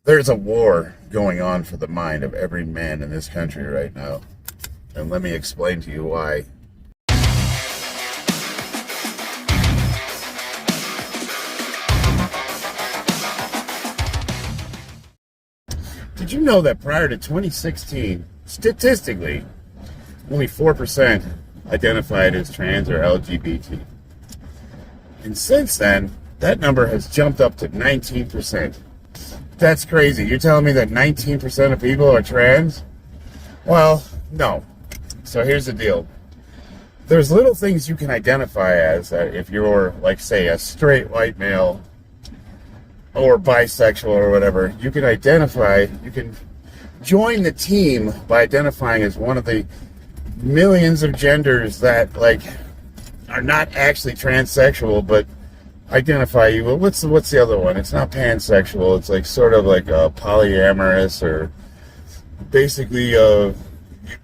There's a war going on for the mind of every man in this country right now. And let me explain to you why. Did you know that prior to 2016, statistically, only 4% identified as trans or LGBT? And since then, that number has jumped up to 19%. That's crazy. You're telling me that 19% of people are trans? Well, no. So here's the deal. There's little things you can identify as if you're, like, say, a straight white male or bisexual or whatever. You can join the team by identifying as one of the millions of genders that, like, are not actually transsexual, but identify you. Well, what's the other one? It's not pansexual. It's like sort of like polyamorous, or basically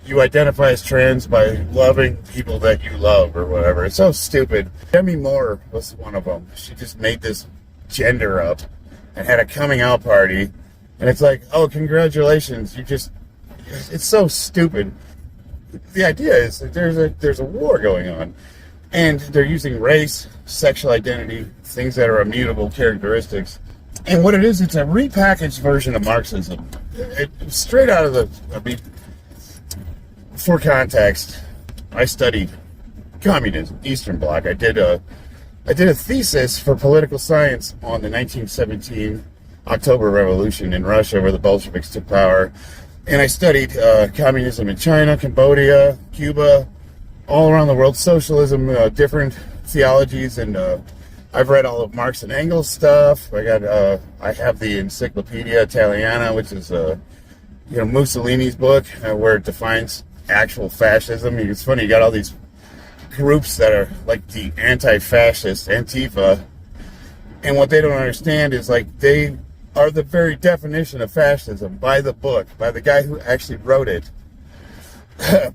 you identify as trans by loving people that you love or whatever. It's so stupid. Demi Moore was one of them. She just made this gender up and had a coming out party, and it's like, oh, congratulations! It's so stupid. The idea is that there's a war going on. And they're using race, sexual identity, things that are immutable characteristics. And what it is, it's a repackaged version of Marxism. Straight out of for context, I studied communism, Eastern Bloc. I did a thesis for political science on the 1917 October Revolution in Russia, where the Bolsheviks took power. And I studied communism in China, Cambodia, Cuba, all around the world, socialism, different theologies, and I've read all of Marx and Engels stuff. I have the Encyclopedia Italiana, which is Mussolini's book, where it defines actual fascism. It's funny, you got all these groups that are like the anti-fascist Antifa, and what they don't understand is, like, they are the very definition of fascism by the book, by the guy who actually wrote it.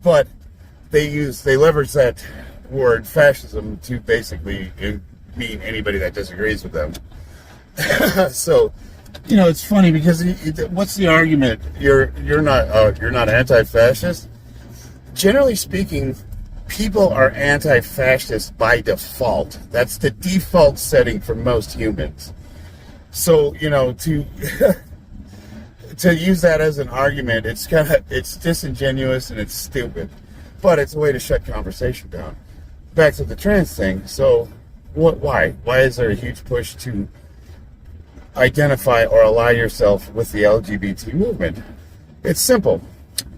But they leverage that word fascism to basically mean anybody that disagrees with them. So, it's funny because what's the argument? You're not anti-fascist. Generally speaking, people are anti-fascist by default. That's the default setting for most humans. So, to to use that as an argument, it's disingenuous and it's stupid. But it's a way to shut conversation down. Back to the trans thing. So, why? Why is there a huge push to identify or ally yourself with the LGBT movement? It's simple.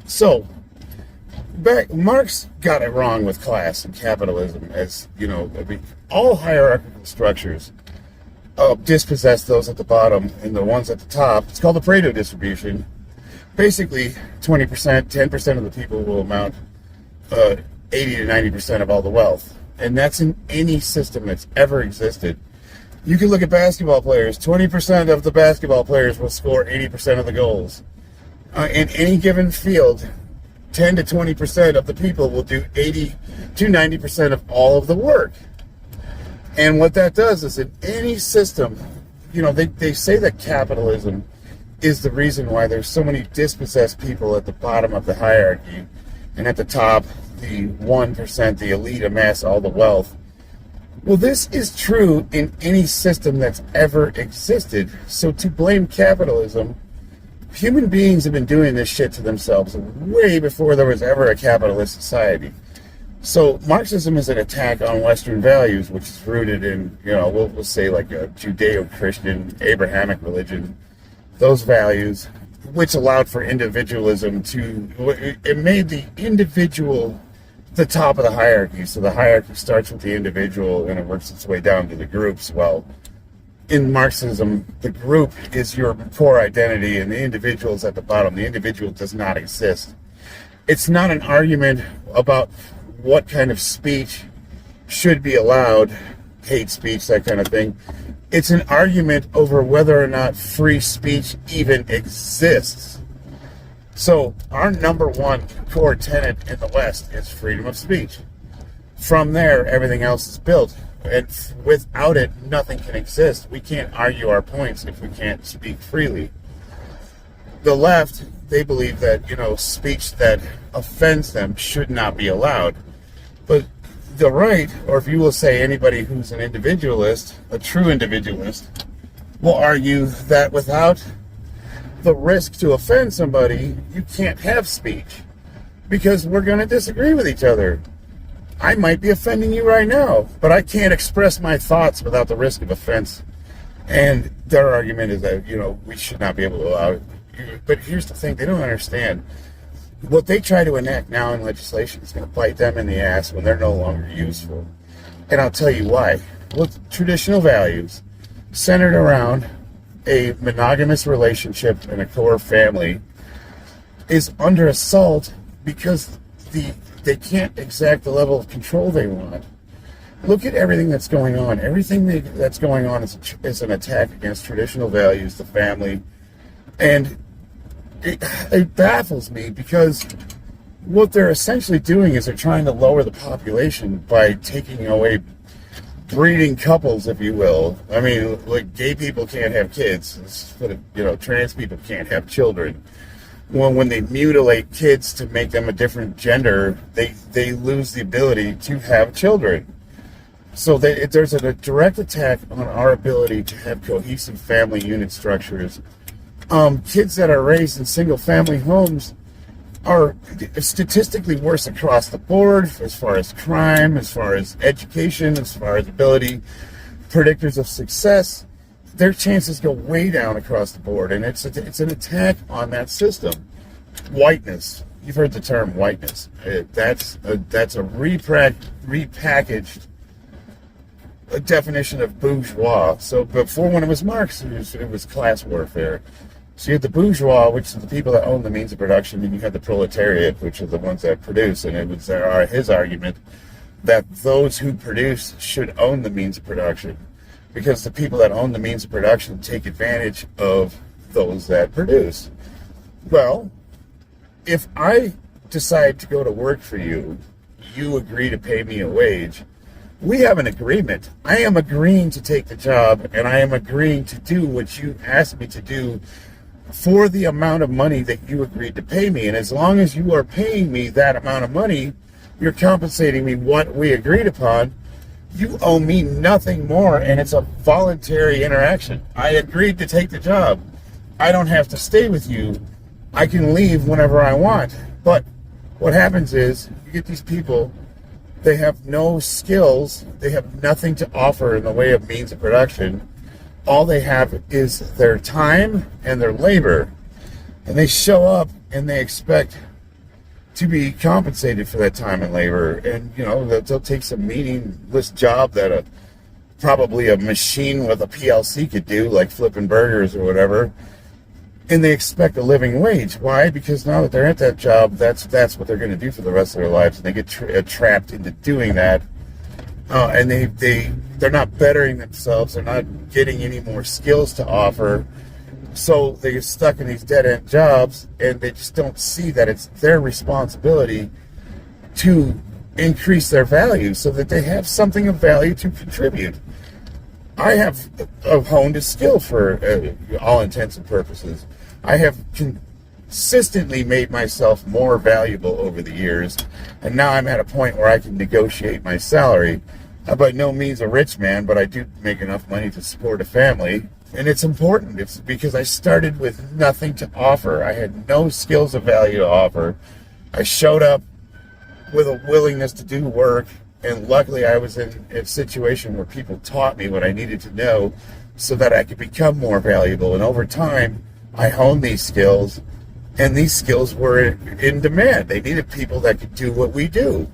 So, Marx got it wrong with class and capitalism, as all hierarchical structures dispossess those at the bottom and the ones at the top. It's called the Pareto distribution. Basically, 20%, 10% of the people will amount 80 to 90% of all the wealth. And that's in any system that's ever existed. You can look at basketball players. 20% of the basketball players will score 80% of the goals. In any given field, 10 to 20% of the people will do 80 to 90% of all of the work. And what that does is, in any system, they say that capitalism is the reason why there's so many dispossessed people at the bottom of the hierarchy, and at the top, the 1%, the elite, amass all the wealth. Well, this is true in any system that's ever existed. So to blame capitalism, human beings have been doing this shit to themselves way before there was ever a capitalist society. So Marxism is an attack on Western values, which is rooted in, we'll say like a Judeo-Christian, Abrahamic religion, those values, which allowed for individualism it made the individual the top of the hierarchy. So the hierarchy starts with the individual and it works its way down to the groups. Well, in Marxism, the group is your core identity and the individual is at the bottom. The individual does not exist. It's not an argument about what kind of speech should be allowed, hate speech, that kind of thing. It's an argument over whether or not free speech even exists. So our number one core tenet in the West is freedom of speech. From there, everything else is built. And without it, nothing can exist. We can't argue our points if we can't speak freely. the left, they believe that, speech that offends them should not be allowed. But the right, or if you will say anybody who's an individualist, a true individualist, will argue that without the risk to offend somebody, you can't have speech because we're going to disagree with each other. I might be offending you right now, but I can't express my thoughts without the risk of offense. And their argument is that, we should not be able to allow it. But here's the thing, they don't understand. What they try to enact now in legislation is going to bite them in the ass when they're no longer useful. And I'll tell you why. Well, traditional values centered around a monogamous relationship and a core family is under assault because they can't exact the level of control they want. Look at everything that's going on. Everything that's going on is an attack against traditional values, the family. And it baffles me because what they're essentially doing is they're trying to lower the population by taking away breeding couples, if you will. I mean, like, gay people can't have kids, trans people can't have children. Well, when they mutilate kids to make them a different gender, they lose the ability to have children. So there's a direct attack on our ability to have cohesive family unit structures. Kids that are raised in single-family homes are statistically worse across the board as far as crime, as far as education, as far as ability, predictors of success. Their chances go way down across the board, and it's an attack on that system. Whiteness. You've heard the term whiteness. That's a repackaged definition of bourgeois. So before, when it was Marx, it was class warfare. So you had the bourgeois, which is the people that own the means of production, and you had the proletariat, which are the ones that produce. And it was his argument that those who produce should own the means of production, because the people that own the means of production take advantage of those that produce. Well, if I decide to go to work for you, you agree to pay me a wage, we have an agreement. I am agreeing to take the job, and I am agreeing to do what you asked me to do for the amount of money that you agreed to pay me. And as long as you are paying me that amount of money, you're compensating me what we agreed upon. You owe me nothing more, and it's a voluntary interaction. I agreed to take the job. I don't have to stay with you. I can leave whenever I want. But what happens is, you get these people, they have no skills, they have nothing to offer in the way of means of production. All they have is their time and their labor. And they show up and they expect to be compensated for that time and labor. And, they'll take some meaningless job that probably a machine with a PLC could do, like flipping burgers or whatever. And they expect a living wage. Why? Because now that they're at that job, that's what they're going to do for the rest of their lives. And they get trapped into doing that. And they're not bettering themselves. They're not getting any more skills to offer. So they get stuck in these dead-end jobs, and they just don't see that it's their responsibility to increase their value so that they have something of value to contribute. I have honed a skill for all intents and purposes. I have consistently made myself more valuable over the years, and now I'm at a point where I can negotiate my salary. I'm by no means a rich man, but I do make enough money to support a family, and it's important. It's because I started with nothing to offer. I had no skills of value to offer. I showed up with a willingness to do work, and luckily I was in a situation where people taught me what I needed to know so that I could become more valuable. And over time, I honed these skills, and these skills were in demand. They needed people that could do what we do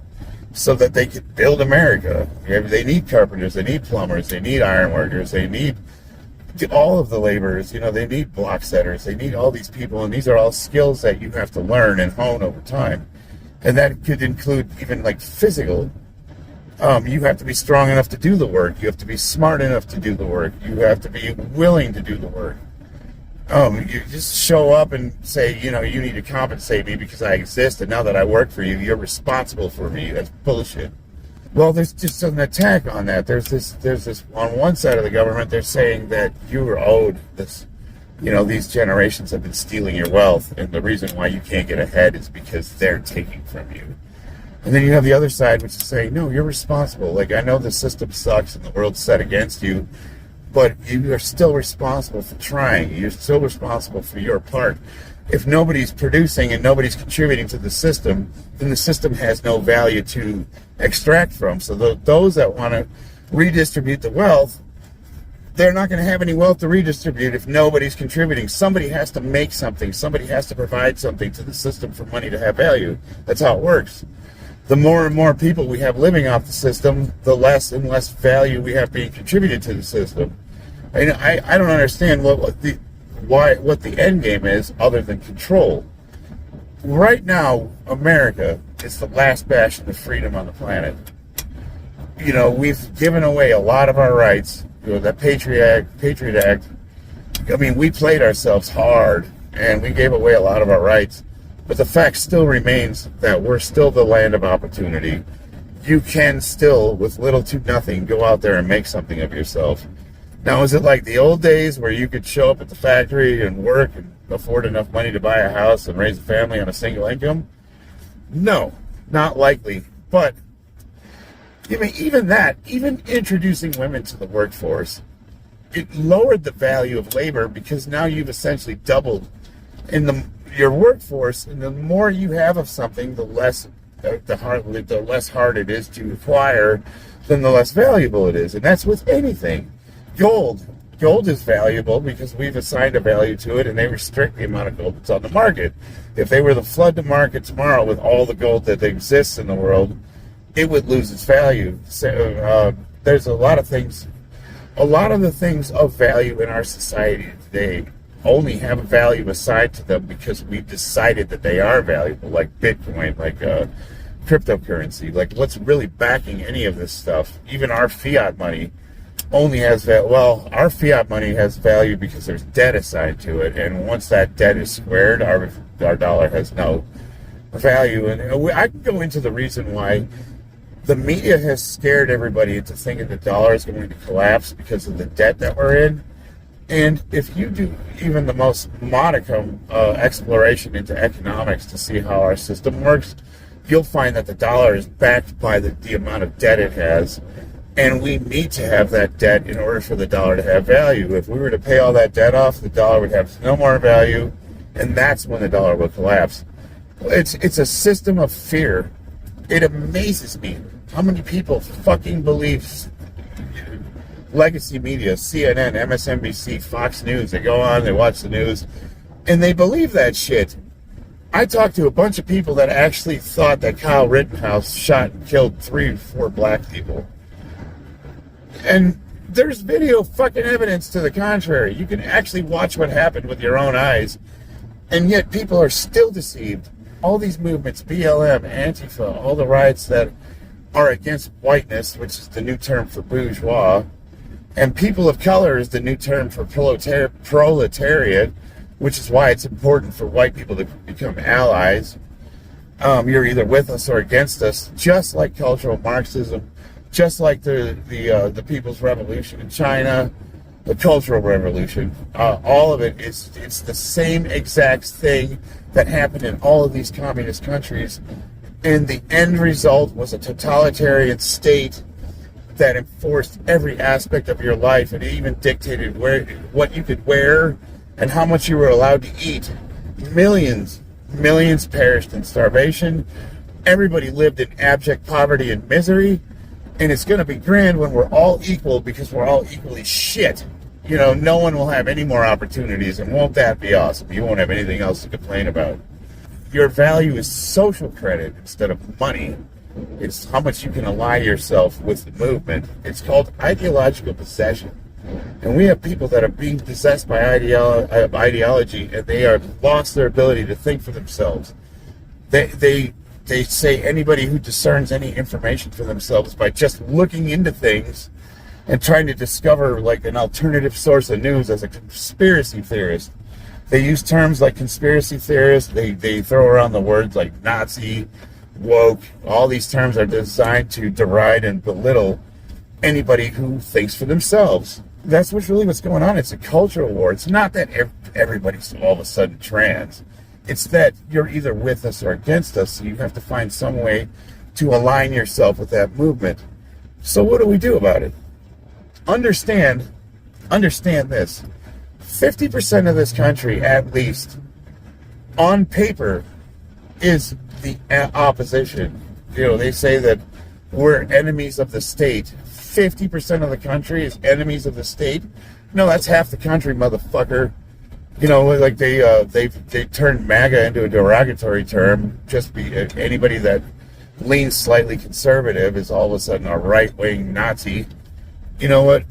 so that they could build America. They need carpenters, they need plumbers, they need iron workers, they need all of the laborers, they need block setters, they need all these people, and these are all skills that you have to learn and hone over time. And that could include even like physical. You have to be strong enough to do the work. You have to be smart enough to do the work. You have to be willing to do the work. You just show up and say, you need to compensate me because I exist, and now that I work for you, you're responsible for me. That's bullshit. Well, there's just an attack on that. There's this on one side of the government, they're saying that you are owed this these generations have been stealing your wealth, and the reason why you can't get ahead is because they're taking from you. And then you have the other side, which is saying, no, you're responsible. Like, I know the system sucks and the world's set against you, but you are still responsible for trying. You're still responsible for your part. If nobody's producing and nobody's contributing to the system, then the system has no value to extract from. So those that want to redistribute the wealth, they're not going to have any wealth to redistribute if nobody's contributing. Somebody has to make something. Somebody has to provide something to the system for money to have value. That's how it works. The more and more people we have living off the system, the less and less value we have being contributed to the system. And I don't understand what the end game is other than control. Right now, America is the last bastion of freedom on the planet. We've given away a lot of our rights. That Patriot Act. I mean, we played ourselves hard, and we gave away a lot of our rights. But the fact still remains that we're still the land of opportunity. You can still, with little to nothing, go out there and make something of yourself. Now, is it like the old days where you could show up at the factory and work and afford enough money to buy a house and raise a family on a single income? No, not likely. But even introducing women to the workforce, it lowered the value of labor because now you've essentially doubled your workforce, and the more you have of something, the less hard it is to acquire, then the less valuable it is. And that's with anything. Gold is valuable because we've assigned a value to it, and they restrict the amount of gold that's on the market. If they were to flood the market tomorrow with all the gold that exists in the world, it would lose its value. So, there's a lot of things. A lot of the things of value in our society today only have a value assigned to them because we've decided that they are valuable, like Bitcoin, like cryptocurrency. Like, what's really backing any of this stuff? Even our fiat money only has value. Well, our fiat money has value because there's debt assigned to it, and once that debt is squared, our dollar has no value. And I can go into the reason why the media has scared everybody into thinking the dollar is going to collapse because of the debt that we're in. And if you do even the most modicum exploration into economics to see how our system works, you'll find that the dollar is backed by the amount of debt it has. And we need to have that debt in order for the dollar to have value. If we were to pay all that debt off, the dollar would have no more value, and that's when the dollar will collapse. It's a system of fear. It amazes me how many people fucking believe legacy media, CNN, MSNBC, Fox News. They go on, they watch the news, and they believe that shit. I talked to a bunch of people that actually thought that Kyle Rittenhouse shot and killed 3 or 4 black people. And there's video fucking evidence to the contrary. You can actually watch what happened with your own eyes, and yet people are still deceived. All these movements, BLM, Antifa, all the riots that are against whiteness, which is the new term for bourgeois, and people of color is the new term for proletariat, which is why it's important for white people to become allies. You're either with us or against us, just like cultural Marxism, just like the People's Revolution in China, the Cultural Revolution. All of it's the same exact thing that happened in all of these communist countries. And the end result was a totalitarian state that enforced every aspect of your life, and it even dictated what you could wear and how much you were allowed to eat. Millions perished in starvation. Everybody lived in abject poverty and misery. And it's going to be grand when we're all equal, because we're all equally shit. No one will have any more opportunities, and won't that be awesome? You won't have anything else to complain about. Your value is social credit instead of money. It's how much you can ally yourself with the movement. It's called ideological possession. And we have people that are being possessed by ideology, and they have lost their ability to think for themselves. They say anybody who discerns any information for themselves by just looking into things and trying to discover like an alternative source of news as a conspiracy theorist. They use terms like conspiracy theorist. They throw around the words like Nazi, woke. All these terms are designed to deride and belittle anybody who thinks for themselves. That's what's going on. It's a cultural war. It's not that everybody's all of a sudden trans. It's that you're either with us or against us, so you have to find some way to align yourself with that movement. So what do we do about it? Understand this. 50% of this country, at least, on paper, is the opposition. They say that we're enemies of the state. 50% of the country is enemies of the state. No, that's half the country, motherfucker. Like they turned MAGA into a derogatory term. Anybody that leans slightly conservative is all of a sudden a right-wing Nazi. You know what?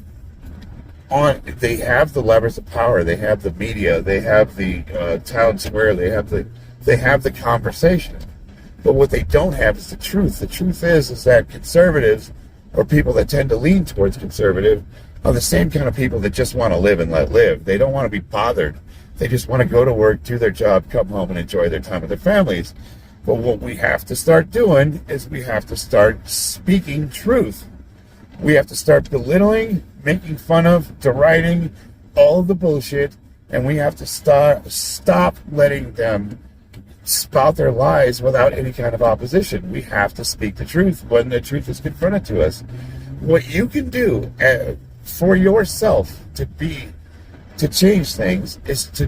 They have the levers of power. They have the media. They have the town square. They have the conversation. But what they don't have is the truth. The truth is that conservatives, or people that tend to lean towards conservative, are the same kind of people that just want to live and let live. They don't want to be bothered. They just want to go to work, do their job, come home, and enjoy their time with their families. But what we have to start doing is we have to start speaking truth. We have to start belittling, making fun of, deriding all of the bullshit, and we have to stop letting them spout their lies without any kind of opposition. We have to speak the truth when the truth is confronted to us. What you can do for yourself to change things is to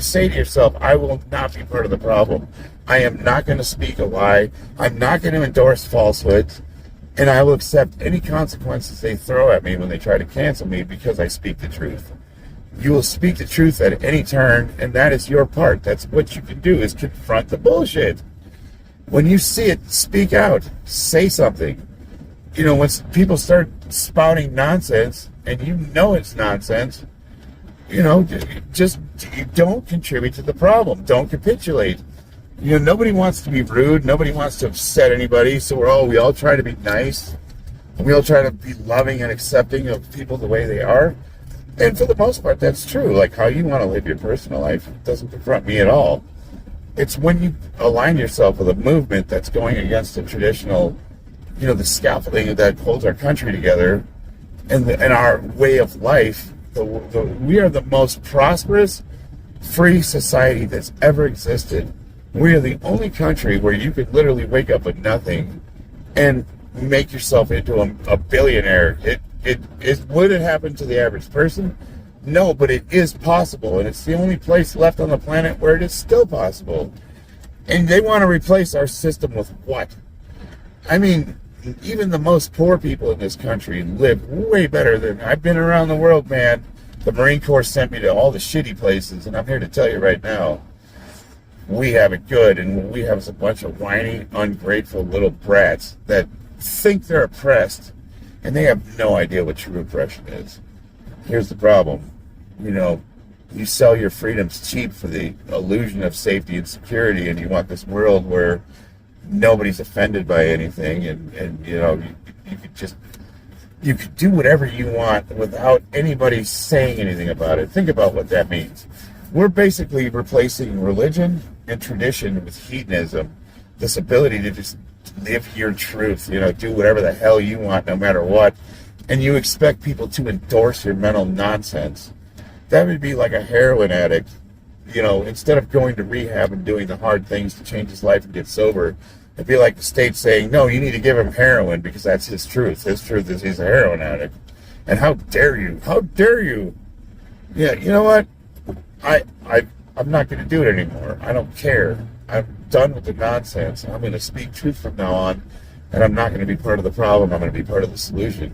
say to yourself, I will not be part of the problem. I am not going to speak a lie. I'm not going to endorse falsehoods. And I will accept any consequences they throw at me when they try to cancel me because I speak the truth. You will speak the truth at any turn, and that is your part. That's what you can do, is confront the bullshit. When you see it, speak out. Say something. When people start spouting nonsense, and it's nonsense, just you don't contribute to the problem. Don't capitulate. Nobody wants to be rude. Nobody wants to upset anybody. So we all try to be nice. And we all try to be loving and accepting of people the way they are. And for the most part, that's true. Like how you want to live your personal life doesn't confront me at all. It's when you align yourself with a movement that's going against the traditional, the scaffolding that holds our country together and our way of life. We are the most prosperous, free society that's ever existed. We are the only country where you could literally wake up with nothing and make yourself into a billionaire. Would it happen to the average person? No, but it is possible, and it's the only place left on the planet where it is still possible. And they want to replace our system with what? I mean, even the most poor people in this country live way better than... I've been around the world, man. The Marine Corps sent me to all the shitty places, and I'm here to tell you right now, we have it good, and what we have is a bunch of whiny, ungrateful little brats that think they're oppressed, and they have no idea what true oppression is. Here's the problem. You sell your freedoms cheap for the illusion of safety and security, and you want this world where nobody's offended by anything, and you could do whatever you want without anybody saying anything about it. Think about what that means. We're basically replacing religion and tradition with hedonism, this ability to just live your truth, do whatever the hell you want no matter what, and you expect people to endorse your mental nonsense. That would be like a heroin addict, instead of going to rehab and doing the hard things to change his life and get sober, it'd be like the state saying, no, you need to give him heroin because that's his truth. His truth is he's a heroin addict. And how dare you? How dare you? Yeah, you know what? I'm not going to do it anymore. I don't care. I'm done with the nonsense. I'm going to speak truth from now on, and I'm not going to be part of the problem. I'm going to be part of the solution.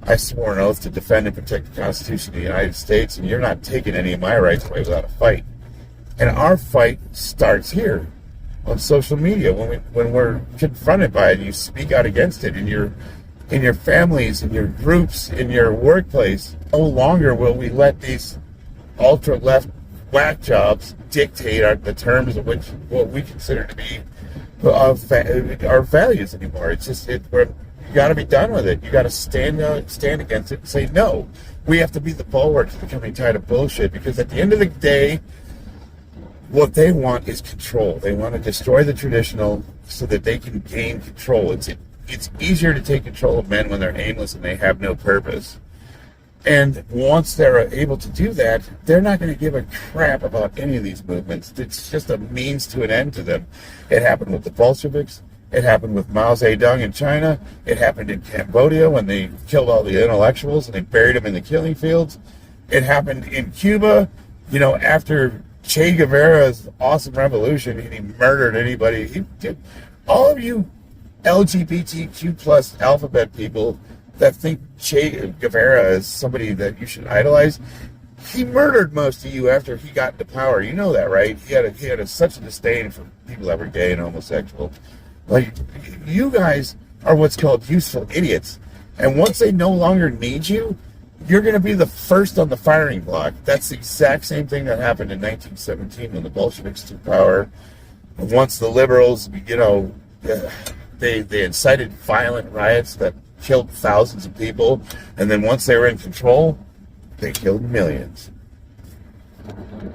I swore an oath to defend and protect the Constitution of the United States, and you're not taking any of my rights away without a fight. And our fight starts here on social media when we're confronted by it. You speak out against it in your families, in your groups, in your workplace. No longer will we let these ultra-left whack jobs dictate the terms of what we consider to be our values anymore. It's just you got to be done with it. You got to stand against it and say no. We have to be the bulwark to the coming tide of bullshit, because at the end of the day, what they want is control. They want to destroy the traditional so that they can gain control. It's easier to take control of men when they're aimless and they have no purpose. And once they're able to do that, they're not going to give a crap about any of these movements. It's just a means to an end to them. It happened with the Bolsheviks. It happened with Mao Zedong in China. It happened in Cambodia when they killed all the intellectuals and they buried them in the killing fields. It happened in Cuba, after Che Guevara's awesome revolution, and he murdered anybody. He did. All of you LGBTQ plus alphabet people that think Che Guevara is somebody that you should idolize, he murdered most of you after he got into power. You know that, right? He had such a disdain for people that were gay and homosexual. Like, you guys are what's called useful idiots. And once they no longer need you, you're going to be the first on the firing block. That's the exact same thing that happened in 1917 when the Bolsheviks took power. And once the liberals, they incited violent riots that killed thousands of people. And then once they were in control, they killed millions.